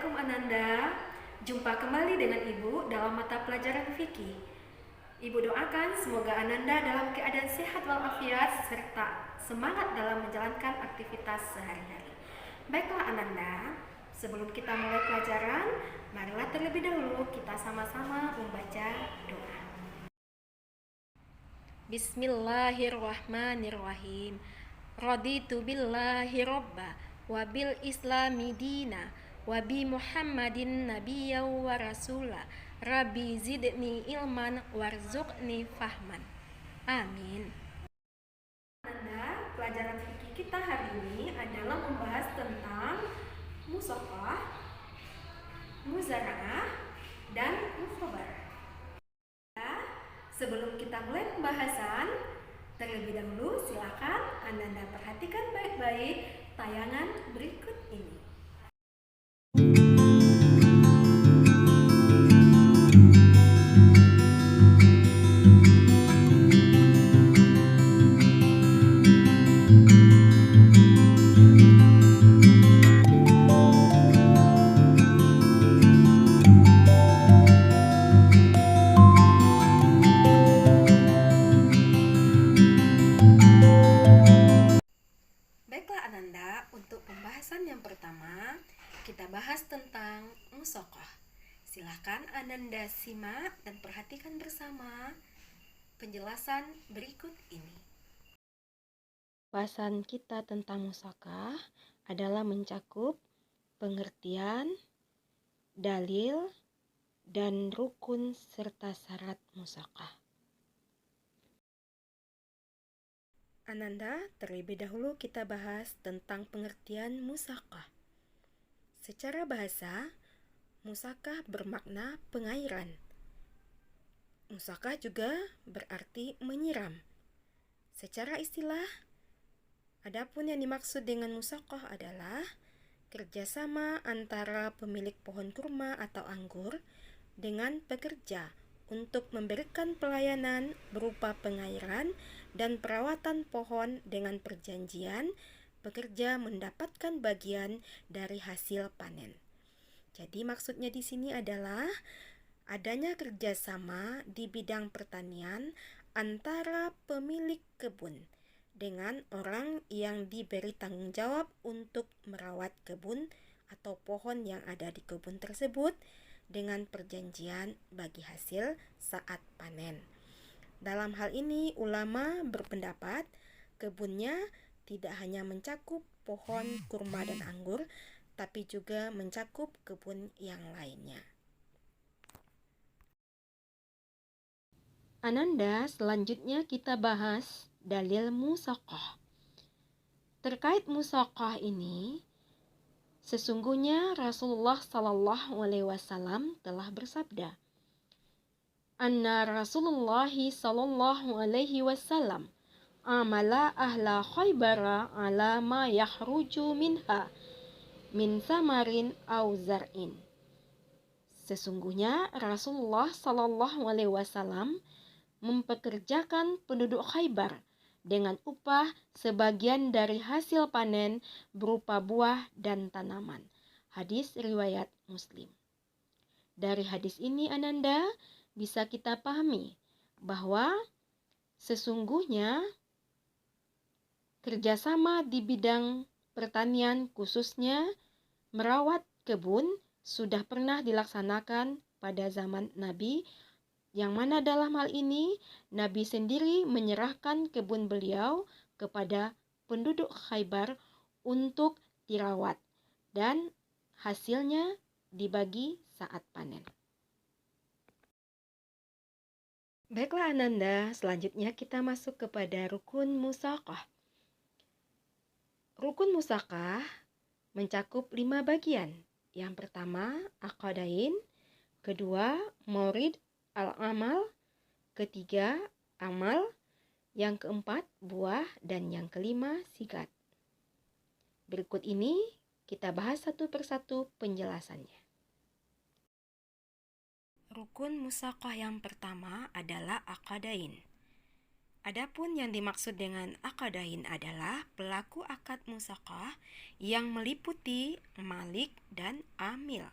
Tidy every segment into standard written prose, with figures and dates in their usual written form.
Assalamualaikum Ananda. Jumpa kembali dengan Ibu dalam mata pelajaran fikih. Ibu doakan semoga Ananda dalam keadaan sehat walafiat serta semangat dalam menjalankan aktivitas sehari-hari. Baiklah Ananda, sebelum kita mulai pelajaran, marilah terlebih dahulu kita sama-sama membaca doa. Bismillahirrahmanirrahim. Raditu billahi robba wa bil islami dina wa bi muhammadin nabiyya wa rasula rabbi zidni ilman warzuqni fahman. Amin. Anda, pelajaran fikih kita hari ini adalah membahas tentang musafah, muzaraah, dan mukhabar. Sebelum kita mulai pembahasan, terlebih dahulu silakan Anda perhatikan baik-baik tayangan berikut ini. Baiklah Ananda, untuk pembahasan yang pertama, kita bahas tentang musaqah. Silahkan Ananda simak dan perhatikan bersama penjelasan berikut ini. Bahasan kita tentang musaqah adalah mencakup pengertian, dalil, dan rukun serta syarat musaqah. Ananda, terlebih dahulu kita bahas tentang pengertian musaqah. Secara bahasa, musaqah bermakna pengairan. Musaqah juga berarti menyiram. Secara istilah, adapun yang dimaksud dengan musaqah adalah kerjasama antara pemilik pohon kurma atau anggur dengan pekerja untuk memberikan pelayanan berupa pengairan dan perawatan pohon dengan perjanjian pekerja mendapatkan bagian dari hasil panen. Jadi maksudnya di sini adalah adanya kerjasama di bidang pertanian antara pemilik kebun dengan orang yang diberi tanggung jawab untuk merawat kebun atau pohon yang ada di kebun tersebut dengan perjanjian bagi hasil saat panen. Dalam hal ini, ulama berpendapat kebunnya tidak hanya mencakup pohon kurma dan anggur, tapi juga mencakup kebun yang lainnya. Ananda, selanjutnya kita bahas dalil musaqah. Terkait musaqah ini, sesungguhnya Rasulullah Shallallahu Alaihi Wasallam telah bersabda, Anna Rasulullah Sallallahu Alaihi Wasallam amala ahla Khaybara ala ma yahruju minha min samarin au zar'in. Sesungguhnya Rasulullah Sallallahu Alaihi Wasallam mempekerjakan penduduk Khaybar dengan upah sebagian dari hasil panen berupa buah dan tanaman. Hadis riwayat Muslim. Dari hadis ini Ananda bisa kita pahami bahwa sesungguhnya kerjasama di bidang pertanian khususnya merawat kebun sudah pernah dilaksanakan pada zaman Nabi, yang mana dalam hal ini Nabi sendiri menyerahkan kebun beliau kepada penduduk Khaybar untuk dirawat dan hasilnya dibagi saat panen. Baiklah Ananda, selanjutnya kita masuk kepada rukun musaqah. Rukun musaqah mencakup 5 bagian. Yang pertama, aqadain, kedua, maurid al-amal, ketiga, amal, yang keempat, buah, dan yang kelima, sigat. Berikut ini kita bahas satu persatu penjelasannya. Rukun musaqah yang pertama adalah aqadain. Adapun yang dimaksud dengan akadain adalah pelaku akad musaqah yang meliputi malik dan amil.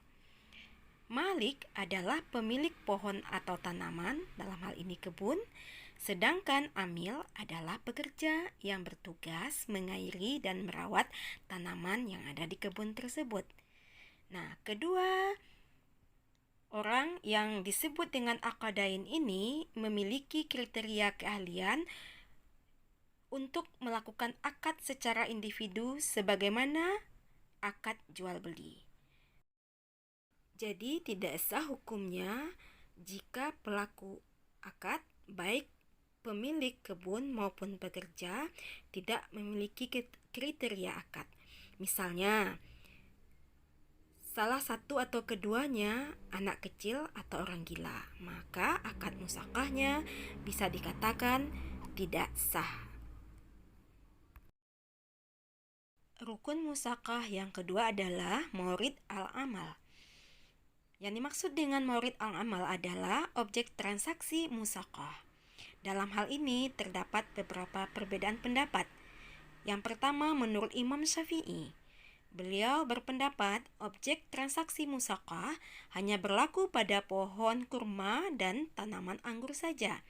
Malik adalah pemilik pohon atau tanaman, dalam hal ini kebun, sedangkan amil adalah pekerja yang bertugas mengairi dan merawat tanaman yang ada di kebun tersebut. Nah, kedua orang yang disebut dengan akadain ini memiliki kriteria keahlian untuk melakukan akad secara individu sebagaimana akad jual beli. Jadi tidak sah hukumnya jika pelaku akad, baik pemilik kebun maupun pekerja, tidak memiliki kriteria akad. Misalnya, salah satu atau keduanya anak kecil atau orang gila, maka akad musaqahnya bisa dikatakan tidak sah. Rukun musaqah yang kedua adalah maurid al-amal. Yang dimaksud dengan maurid al-amal adalah objek transaksi musaqah. Dalam hal ini terdapat beberapa perbedaan pendapat. Yang pertama, menurut Imam Syafi'i, beliau berpendapat objek transaksi musaqah hanya berlaku pada pohon kurma dan tanaman anggur saja.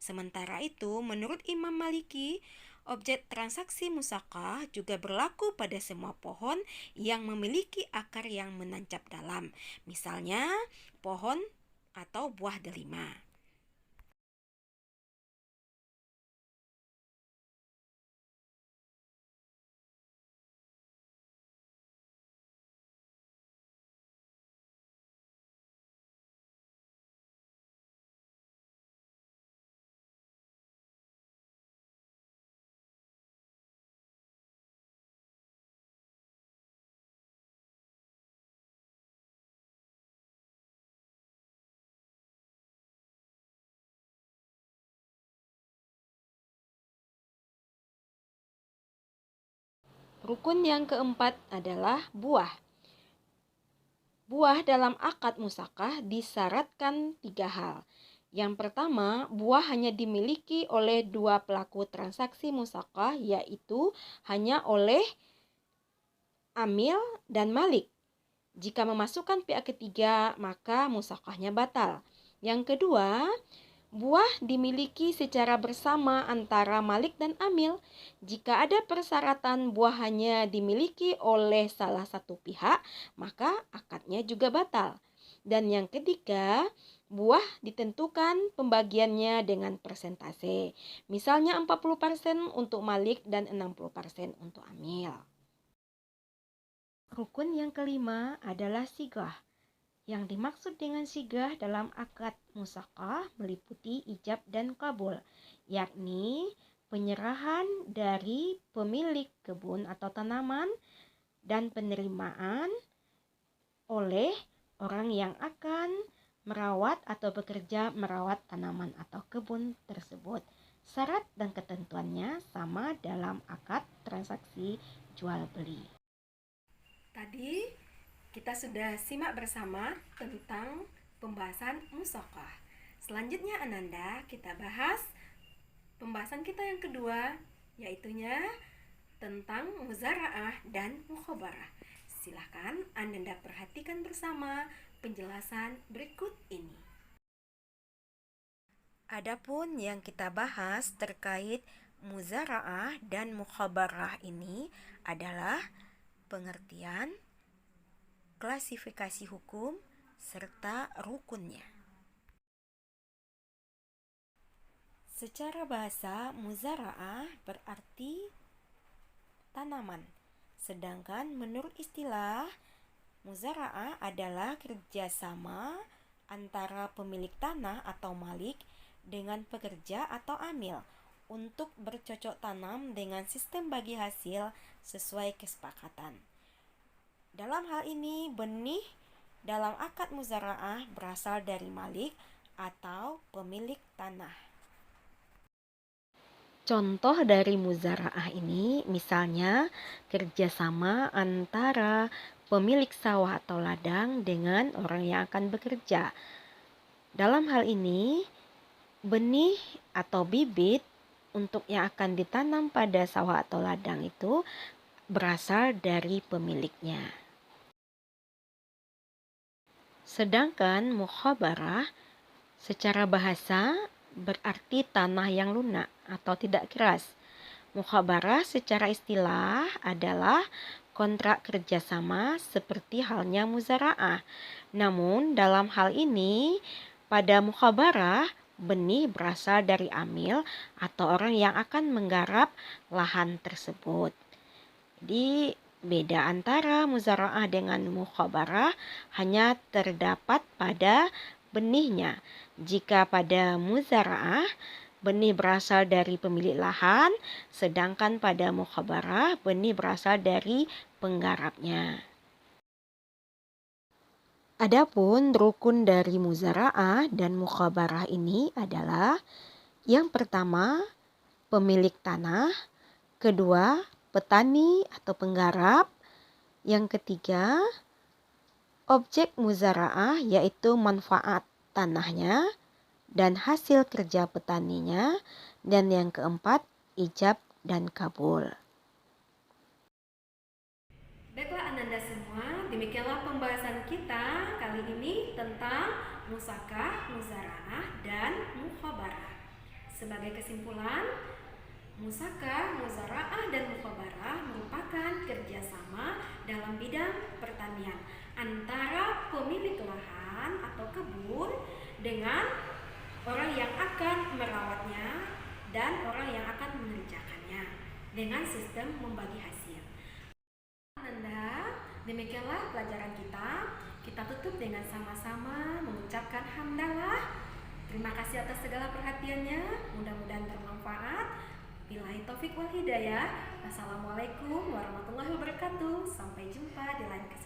Sementara itu, menurut Imam Maliki, objek transaksi musaqah juga berlaku pada semua pohon yang memiliki akar yang menancap dalam, misalnya pohon atau buah delima. Rukun yang keempat adalah buah. Buah dalam akad musaqah disyaratkan 3 hal. Yang pertama, buah hanya dimiliki oleh dua pelaku transaksi musaqah, yaitu hanya oleh amil dan malik. Jika memasukkan pihak ketiga, maka musaqahnya batal. Yang kedua, buah dimiliki secara bersama antara malik dan amil. Jika ada persyaratan buah hanya dimiliki oleh salah satu pihak, maka akadnya juga batal. Dan yang ketiga, buah ditentukan pembagiannya dengan persentase. Misalnya 40% untuk malik dan 60% untuk amil. Rukun yang kelima adalah sigah. Yang dimaksud dengan sigah dalam akad musaqah meliputi ijab dan kabul, yakni penyerahan dari pemilik kebun atau tanaman dan penerimaan oleh orang yang akan merawat atau bekerja merawat tanaman atau kebun tersebut. Syarat dan ketentuannya sama dalam akad transaksi jual beli. Tadi kita sudah simak bersama tentang pembahasan musaqah. Selanjutnya Ananda, kita bahas pembahasan kita yang kedua, yaitunya tentang muzara'ah dan mukhabarah. Silahkan Ananda perhatikan bersama penjelasan berikut ini. Adapun yang kita bahas terkait muzara'ah dan mukhabarah ini adalah pengertian, klasifikasi hukum, serta rukunnya. Secara bahasa, muzara'ah berarti tanaman. Sedangkan menurut istilah, muzara'ah adalah kerjasama antara pemilik tanah atau malik dengan pekerja atau amil untuk bercocok tanam dengan sistem bagi hasil sesuai kesepakatan. Dalam hal ini, benih dalam akad muzara'ah berasal dari malik atau pemilik tanah. Contoh dari muzara'ah ini misalnya kerjasama antara pemilik sawah atau ladang dengan orang yang akan bekerja. Dalam hal ini, benih atau bibit untuk yang akan ditanam pada sawah atau ladang itu berasal dari pemiliknya. Sedangkan mukhabarah secara bahasa berarti tanah yang lunak atau tidak keras. Mukhabarah secara istilah adalah kontrak kerjasama seperti halnya muzara'ah. Namun dalam hal ini, pada mukhabarah, benih berasal dari amil atau orang yang akan menggarap lahan tersebut. Jadi beda antara muzara'ah dengan mukhabarah hanya terdapat pada benihnya. Jika pada muzara'ah, benih berasal dari pemilik lahan, sedangkan pada mukhabarah, benih berasal dari penggarapnya. Adapun rukun dari muzara'ah dan mukhabarah ini adalah yang pertama, pemilik tanah, kedua, petani atau penggarap, yang ketiga, objek muzara'ah yaitu manfaat tanahnya dan hasil kerja petaninya, dan yang keempat, ijab dan kabul. Baiklah Ananda semua, demikianlah pembahasan kita kali ini tentang musakah, muzara'ah, dan mukhabarah. Sebagai kesimpulan, musakah, muzara'ah, dan mukhabarah merupakan kerjasama dalam bidang pertanian antara pemilik lahan atau kebun dengan orang yang akan merawatnya dan orang yang akan mengerjakannya dengan sistem membagi hasil. Ananda, demikianlah pelajaran kita. Kita tutup dengan sama-sama mengucapkan hamdalah. Terima kasih atas segala perhatiannya. Mudah-mudahan bermanfaat. Billahi taufik wal hidayah. Wassalamualaikum warahmatullahi wabarakatuh. Sampai jumpa di lain kesempatan.